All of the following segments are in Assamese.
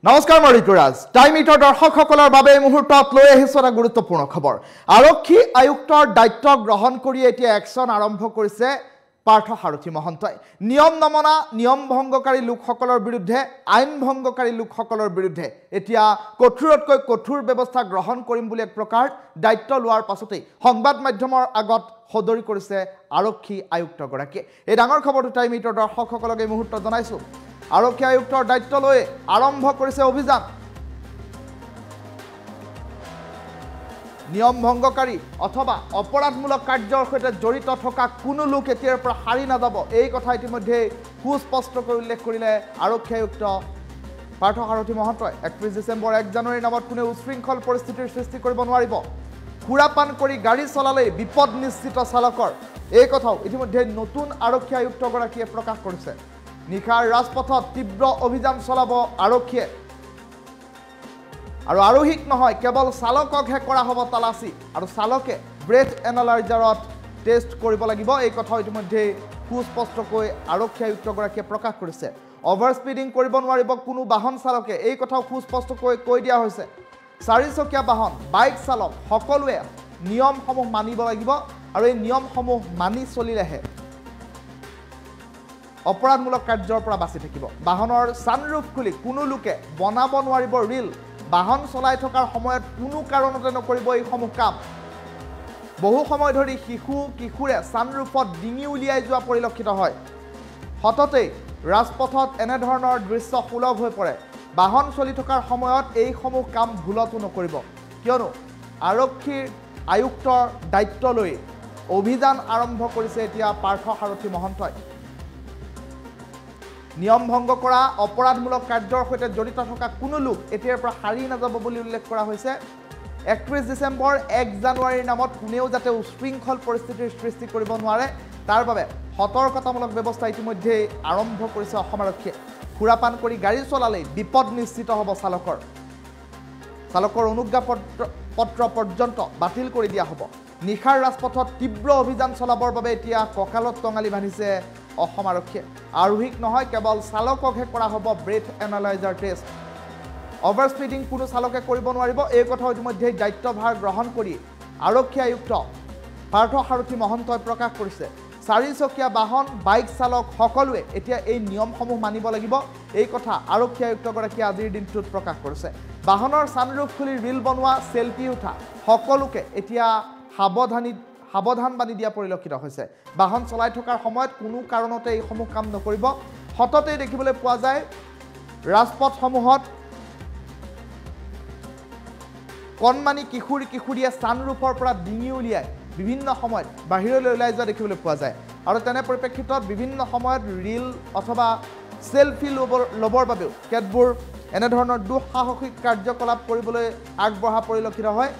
নমস্কাৰ মই ঋতুৰাজ টাইম ইটৰ দৰ্শকসকলৰ বাবে এই মুহূৰ্তত লৈ আহিছো এটা গুৰুত্বপূৰ্ণ খবৰ আৰক্ষী আয়ুক্তৰ দায়িত্ব গ্ৰহণ কৰি এতিয়া একচন আৰম্ভ কৰিছে পাৰ্থ সাৰথী মহন্তই নিয়ম নমনা নিয়ম ভংগকাৰী লোকসকলৰ বিৰুদ্ধে আইন ভংগকাৰী লোকসকলৰ বিৰুদ্ধে এতিয়া কঠোৰতকৈ কঠোৰ ব্যৱস্থা গ্ৰহণ কৰিম বুলি এক প্ৰকাৰ দায়িত্ব লোৱাৰ পাছতে সংবাদ মাধ্যমৰ আগত সদৰি কৰিছে আৰক্ষী আয়ুক্তগৰাকীয়ে এই ডাঙৰ খবৰটো টাইম ইটৰ দৰ্শকসকলক এই মুহূৰ্তত জনাইছো আৰক্ষী আয়ুক্তৰ দায়িত্ব লৈ আৰম্ভ কৰিছে অভিযান নিয়ম ভংগকাৰী অথবা অপৰাধমূলক কাৰ্যৰ সৈতে জড়িত থকা কোনো লোক এতিয়াৰ পৰা হাৰি নাযাব এই কথা ইতিমধ্যে সুস্পষ্টকৈ উল্লেখ কৰিলে আৰক্ষী আয়ুক্ত পাৰ্থ সাৰথী মহন্তই 31 ডিচেম্বৰ 1 জানুৱাৰীৰ নামত কোনো উশৃংখল পৰিস্থিতিৰ সৃষ্টি কৰিব নোৱাৰিব খুৰাপান কৰি গাড়ী চলালে বিপদ নিশ্চিত চালকৰ এই কথাও ইতিমধ্যে নতুন আৰক্ষী আয়ুক্তগৰাকীয়ে প্ৰকাশ কৰিছে নিখাৰ ৰাজপথত তীব্ৰ অভিযান চলাব আৰক্ষীয়ে আৰু আৰোহিক নহয় কেৱল চালককহে কৰা হ'ব তালাচী আৰু চালকে ব্ৰেথ এনালাইজাৰত টেষ্ট কৰিব লাগিব এই কথা ইতিমধ্যে সুস্পষ্টকৈ আৰক্ষী আয়ুক্তগৰাকীয়ে প্ৰকাশ কৰিছে অভাৰ স্পীডিং কৰিব নোৱাৰিব কোনো বাহন চালকে এই কথাও সুস্পষ্টকৈ কৈ দিয়া হৈছে চাৰিচকীয়া বাহন বাইক চালক সকলোৱে নিয়মসমূহ মানিব লাগিব আৰু এই নিয়মসমূহ মানি চলিলেহে অপৰাধমূলক কাৰ্যৰ পৰা বাচি থাকিব বাহনৰ সানৰুফ খুলি কোনো লোকে বনাব নোৱাৰিব ৰিল বাহন চলাই থকাৰ সময়ত কোনো কাৰণতে নকৰিব এই সমূহ কাম বহু সময় ধৰি শিশু কিশোৰে সানৰুফত ডিঙি উলিয়াই যোৱা পৰিলক্ষিত হয় হততে ৰাজপথত এনে ধৰণৰ দৃশ্য সুলভ হৈ পৰে বাহন চলি থকাৰ সময়ত এই সমূহ কাম ভুলতো নকৰিব কিয়নো আৰক্ষীৰ আয়ুক্তৰ দায়িত্ব লৈ অভিযান আৰম্ভ কৰিছে এতিয়া পাৰ্থ সাৰথী মহন্তই নিয়ম ভংগ কৰা অপৰাধমূলক কাৰ্যৰ সৈতে জড়িত থকা কোনো লোক এতিয়াৰ পৰা হাৰি নাযাব বুলি উল্লেখ কৰা হৈছে 31 ডিচেম্বৰ 1 জানুৱাৰীৰ নামত কোনেও যাতে উশৃংখল পৰিস্থিতিৰ সৃষ্টি কৰিব নোৱাৰে তাৰ বাবে সতৰ্কতামূলক ব্যৱস্থা ইতিমধ্যে আৰম্ভ কৰিছে অসম আৰক্ষীয়ে খুৰাপান কৰি গাড়ী চলালে বিপদ নিশ্চিত হ'ব চালকৰ অনুজ্ঞা পত্ৰ পৰ্যন্ত বাতিল কৰি দিয়া হ'ব নিখাৰ ৰাজপথত তীব্ৰ অভিযান চলাবৰ বাবে এতিয়া কঁকালত টঙালি বান্ধিছে অসম আৰক্ষীয়ে আৰোহিক নহয় কেৱল চালককহে কৰা হ'ব breath analyser test over speeding কোনো চালকে কৰিব নোৱাৰিব এই কথা ইতিমধ্যে দায়িত্বভাৰ গ্ৰহণ কৰি আৰক্ষী আয়ুক্ত পাৰ্থ সাৰথী মহন্তই প্ৰকাশ কৰিছে চাৰিচকীয়া বাহন বাইক চালক সকলোৱে এতিয়া এই নিয়মসমূহ মানিব লাগিব এই কথা আৰক্ষী আয়ুক্তগৰাকীয়ে আজিৰ দিনটোত প্ৰকাশ কৰিছে বাহনৰ সানৰুফ খুলি ৰিল বনোৱা সেলফি উঠা সকলোকে এতিয়া সাৱধান বানি দিয়া পৰিলক্ষিত হৈছে বাহন চলাই থকাৰ সময়ত কোনো কাৰণতে এই সমূহ কাম নকৰিব হততে দেখিবলৈ পোৱা যায় ৰাজপথসমূহত কণমানি কিশোৰীয়ে সানৰুফৰ পৰা ডিঙি উলিয়াই বিভিন্ন সময়ত বাহিৰলৈ ওলাই যোৱা দেখিবলৈ পোৱা যায় আৰু তেনে পৰিপ্ৰেক্ষিতত বিভিন্ন সময়ত ৰিল অথবা সেলফি ল'বৰ বাবেও কেতবোৰ এনে ধৰণৰ দুঃসাহসিক কাৰ্যকলাপ কৰিবলৈ আগবঢ়া পৰিলক্ষিত হয়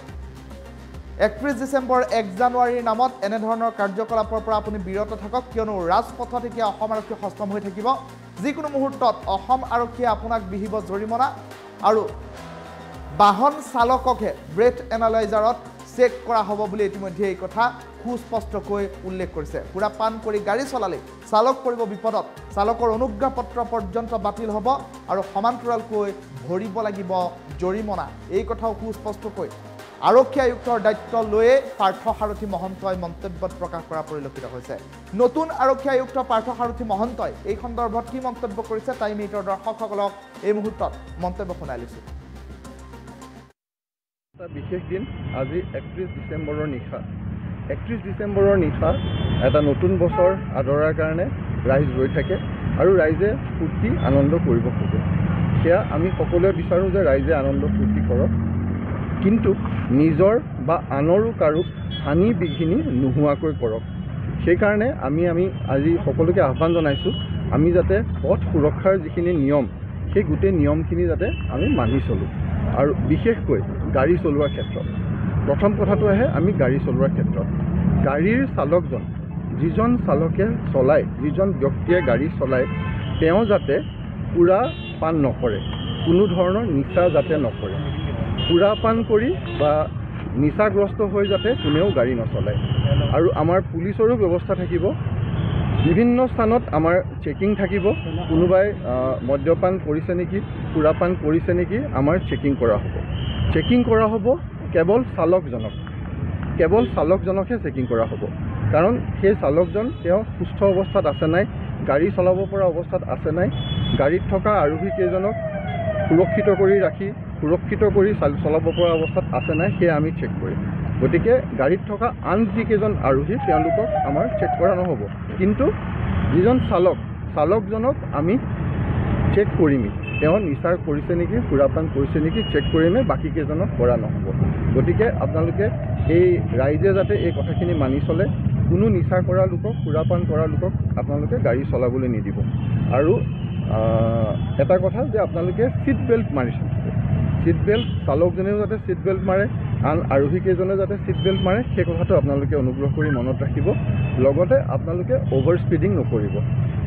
31 ডিচেম্বৰ 1 জানুৱাৰীৰ নামত এনে ধৰণৰ কাৰ্যকলাপৰ পৰা আপুনি বিৰত থাকক কিয়নো ৰাজপথত এতিয়া অসম আৰক্ষী সষ্টম হৈ থাকিব যিকোনো মুহূৰ্তত অসম আৰক্ষীয়ে আপোনাক বিহিব জৰিমনা আৰু বাহন চালককহে ব্ৰেথ এনালাইজাৰত চেক কৰা হ'ব বুলি ইতিমধ্যে এই কথা সুস্পষ্টকৈ উল্লেখ কৰিছে পুৰা পান কৰি গাড়ী চলালে চালক পৰিব বিপদত চালকৰ অনুজ্ঞা পত্ৰ পৰ্যন্ত বাতিল হ'ব আৰু সমান্তৰালকৈ ভৰিব লাগিব জৰিমনা এই কথাও সুস্পষ্টকৈ আৰক্ষী আয়ুক্তৰ দায়িত্ব লৈয়ে পাৰ্থ সাৰথী মহন্তই মন্তব্যত প্ৰকাশ কৰা পৰিলক্ষিত হৈছে নতুন আৰক্ষী আয়ুক্ত পাৰ্থ সাৰথী মহন্তই এই সন্দৰ্ভত কি মন্তব্য কৰিছে টাইম ইটৰ দৰ্শকসকলক এই মুহূৰ্তত মন্তব্য শুনাই লৈছোঁ বিশেষ দিন আজি 31 ডিচেম্বৰৰ নিশা 31 ডিচেম্বৰৰ নিশা এটা নতুন বছৰ আদৰাৰ কাৰণে ৰাইজ গৈ থাকে আৰু ৰাইজে ফূৰ্তি আনন্দ কৰিব খোজে সেয়া আমি সকলোৱে বিচাৰোঁ যে ৰাইজে আনন্দ ফূৰ্তি কৰক কিন্তু নিজৰ বা আনৰো কাৰো হানি বিঘিনি নোহোৱাকৈ কৰক সেইকাৰণে আমি আজি সকলোকে আহ্বান জনাইছোঁ আমি যাতে পথ সুৰক্ষাৰ যিখিনি নিয়ম সেই গোটেই নিয়মখিনি যাতে আমি মানি চলোঁ আৰু বিশেষকৈ গাড়ী চলোৱাৰ ক্ষেত্ৰত প্ৰথম কথাটো আহে আমি গাড়ী চলোৱাৰ ক্ষেত্ৰত গাড়ীৰ চালকজন যিজন চালকে চলায় যিজন ব্যক্তিয়ে গাড়ী চলায় তেওঁ যাতে পুৰা পান নকৰে কোনো ধৰণৰ নিচা যাতে নকৰে পুৰা পান কৰি বা নিচাগ্ৰস্ত হৈ যাতে কোনেও গাড়ী নচলায় আৰু আমাৰ পুলিচৰো ব্যৱস্থা থাকিব বিভিন্ন স্থানত আমাৰ চেকিং থাকিব কোনোবাই মদ্যপান কৰিছে নেকি সুৰাপান কৰিছে নেকি আমাৰ চেকিং কৰা হ'ব কেৱল চালকজনকহে চেকিং কৰা হ'ব কাৰণ সেই চালকজন তেওঁ সুস্থ অৱস্থাত আছে নাই গাড়ী চলাব পৰা অৱস্থাত আছে নাই গাড়ীত থকা আৰোহীকেইজনক সুৰক্ষিত কৰি চলাব পৰা অৱস্থাত আছে নাই সেয়া আমি চেক কৰিম গতিকে গাড়ীত থকা আন যিকেইজন আৰোহী তেওঁলোকক আমাৰ চেক কৰা নহ'ব কিন্তু যিজন চালকজনক আমি চেক কৰিমেই তেওঁ নিচা কৰিছে নেকি সুৰাপান কৰিছে নেকি চেক কৰিমেই বাকীকেইজনক কৰা নহ'ব গতিকে আপোনালোকে এই ৰাইজে যাতে এই কথাখিনি মানি চলে কোনো নিচা কৰা লোকক সুৰাপান কৰা লোকক আপোনালোকে গাড়ী চলাবলৈ নিদিব আৰু এটা কথা যে আপোনালোকে ছিট বেল্ট মাৰিছে ছিট বেল্ট চালকজনেও যাতে ছিট বেল্ট মাৰে আন আৰোহীকেইজনে যাতে ছিট বেল্ট মাৰে সেই কথাটো আপোনালোকে অনুগ্ৰহ কৰি মনত ৰাখিব লগতে আপোনালোকে অভাৰ স্পীডিং নকৰিব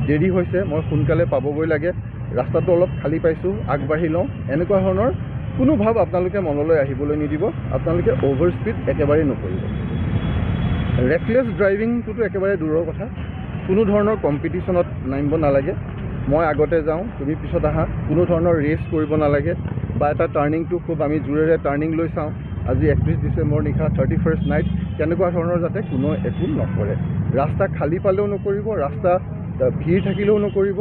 দেৰি হৈছে মই সোনকালে পাবগৈ লাগে ৰাস্তাটো অলপ খালী পাইছোঁ আগবাঢ়ি লওঁ এনেকুৱা ধৰণৰ কোনো ভাৱ আপোনালোকে মনলৈ আহিবলৈ নিদিব আপোনালোকে অভাৰ স্পীড একেবাৰে নকৰিব ৰেকলেছ ড্ৰাইভিংটোতো একেবাৰে দূৰৰ কথা কোনো ধৰণৰ কম্পিটিশ্যনত নামিব নালাগে মই আগতে যাওঁ তুমি পিছত আহা কোনো ধৰণৰ ৰেচ কৰিব নালাগে বা এটা টাৰ্ণিংটো খুব আমি জোৰেৰে টাৰ্ণিং লৈ চাওঁ আজি 31 ডিচেম্বৰ নিশা 31st নাইট তেনেকুৱা ধৰণৰ যাতে কোনো একো নকৰে ৰাস্তা খালী পালেও নকৰিব ৰাস্তা ভিৰ থাকিলেও নকৰিব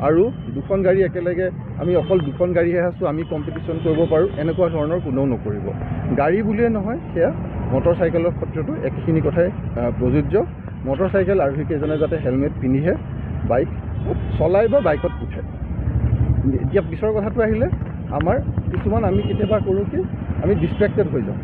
আৰু দুখন গাড়ী একেলগে আমি অকল দুখন গাড়ীহে আছোঁ আমি কম্পিটিশ্যন কৰিব পাৰোঁ এনেকুৱা ধৰণৰ কোনেও নকৰিব গাড়ী বুলিয়ে নহয় সেয়া মটৰ চাইকেলৰ ক্ষেত্ৰতো একেখিনি কথাই প্ৰযোজ্য মটৰ চাইকেল আৰোহীকেইজনে যাতে হেলমেট পিন্ধিহে বাইক চলাই বা বাইকত উঠে এতিয়া পিছৰ কথাটো আহিলে আমাৰ কিছুমান আমি কেতিয়াবা কৰোঁ কি আমি ডিষ্ট্ৰেক্টেড হৈ যাওঁ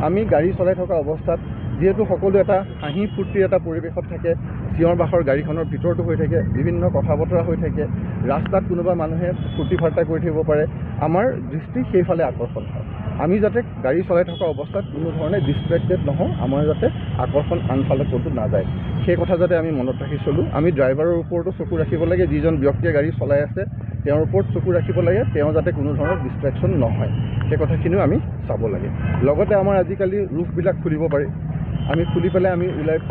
আমি গাড়ী চলাই থকা অৱস্থাত যিহেতু সকলো এটা হাঁহি ফূৰ্তিৰ এটা পৰিৱেশত থাকে চিঞৰ বাখৰ গাড়ীখনৰ ভিতৰতো হৈ থাকে বিভিন্ন কথা বতৰা হৈ থাকে ৰাস্তাত কোনোবা মানুহে ফূৰ্তি ফাৰ্তা কৰি থাকিব পাৰে আমাৰ দৃষ্টি সেইফালে আকৰ্ষণ হয় আমি যাতে গাড়ী চলাই থকা অৱস্থাত কোনো ধৰণে ডিষ্ট্ৰেক্টেড নহওঁ আমাৰ যাতে আকৰ্ষণ আনফালে ক'তো নাযায় সেই কথা যাতে আমি মনত ৰাখি চলোঁ আমি ড্ৰাইভাৰৰ ওপৰতো চকু ৰাখিব লাগে যিজন ব্যক্তিয়ে গাড়ী চলাই আছে তেওঁৰ ওপৰত চকু ৰাখিব লাগে তেওঁ যাতে কোনো ধৰণৰ ডিষ্ট্ৰেকশ্যন নহয় সেই কথাখিনিও আমি চাব লাগে লগতে আমাৰ আজিকালি ৰুফবিলাক খুলিব পাৰি আমি খুলি পেলাই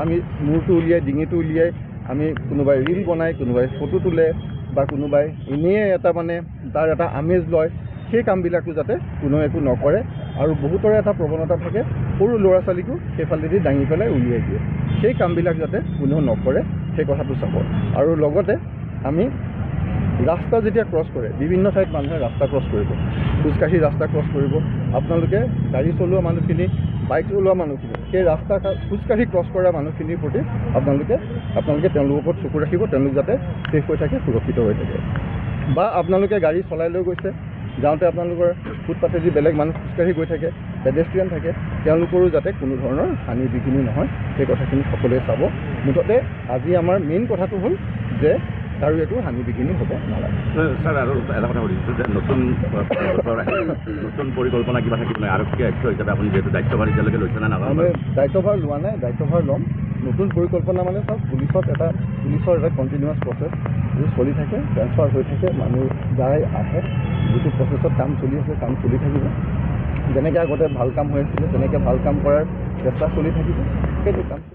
আমি মূৰটো উলিয়াই ডিঙিটো উলিয়াই আমি কোনোবাই ৰীল বনায় কোনোবাই ফটো তোলে বা কোনোবাই এনেই এটা মানে তাৰ এটা আমেজ লয় সেই কামবিলাকো যাতে কোনো একো নকৰে আৰু বহুতৰে এটা প্ৰৱণতা থাকে সৰু ল'ৰা ছোৱালীকো সেইফালেদি দাঙি পেলাই উলিয়াই দিয়ে সেই কামবিলাক যাতে কোনেও নকৰে সেই কথাটো চাব আৰু লগতে আমি ৰাস্তা যেতিয়া ক্ৰছ কৰে বিভিন্ন ঠাইত মানুহে ৰাস্তা ক্ৰছ কৰিব খোজকাঢ়ি ৰাস্তা ক্ৰছ কৰিব আপোনালোকে গাড়ী চলোৱা মানুহখিনি বাইক চলোৱা মানুহখিনি সেই ৰাস্তা খোজকাঢ়ি ক্ৰছ কৰা মানুহখিনিৰ প্ৰতি আপোনালোকে তেওঁলোকৰ ওপৰত চকু ৰাখিব তেওঁলোক যাতে ছেফ হৈ থাকে সুৰক্ষিত হৈ থাকে বা আপোনালোকে গাড়ী চলাই লৈ গৈছে যাওঁতে আপোনালোকৰ ফুটপাথেদি বেলেগ মানুহ খোজকাঢ়ি গৈ থাকে পেডেষ্ট্ৰিয়ান থাকে তেওঁলোকৰো যাতে কোনো ধৰণৰ হানি বিঘিনি নহয় সেই কথাখিনি সকলোৱে চাব মুঠতে আজি আমাৰ মেইন কথাটো হ'ল যে কাৰো একো হানি বিঘিনি হ'ব নালাগে ছাৰ আৰু এটা কথা সুধিছোঁ যে নতুন পৰিকল্পনা কিবা থাকিব নাই আৰক্ষী আয়ুক্ত হিচাপে আপুনি যিহেতু দায়িত্বভাৰ এতিয়ালৈকে লৈছে নে নাজানো আমি দায়িত্বভাৰ লোৱা নাই দায়িত্বভাৰ ল'ম নতুন পৰিকল্পনা মানে চাওক পুলিচৰ এটা কণ্টিনিউৱাছ প্ৰচেছ যি চলি থাকে ট্ৰেন্সফাৰ হৈ থাকে মানুহ যায় আহে যিটো প্ৰচেছত কাম চলি আছে কাম চলি থাকিব যেনেকৈ আগতে ভাল কাম হৈ আছিলে তেনেকৈ ভাল কাম কৰাৰ চেষ্টা চলি থাকিব সেইটো কাম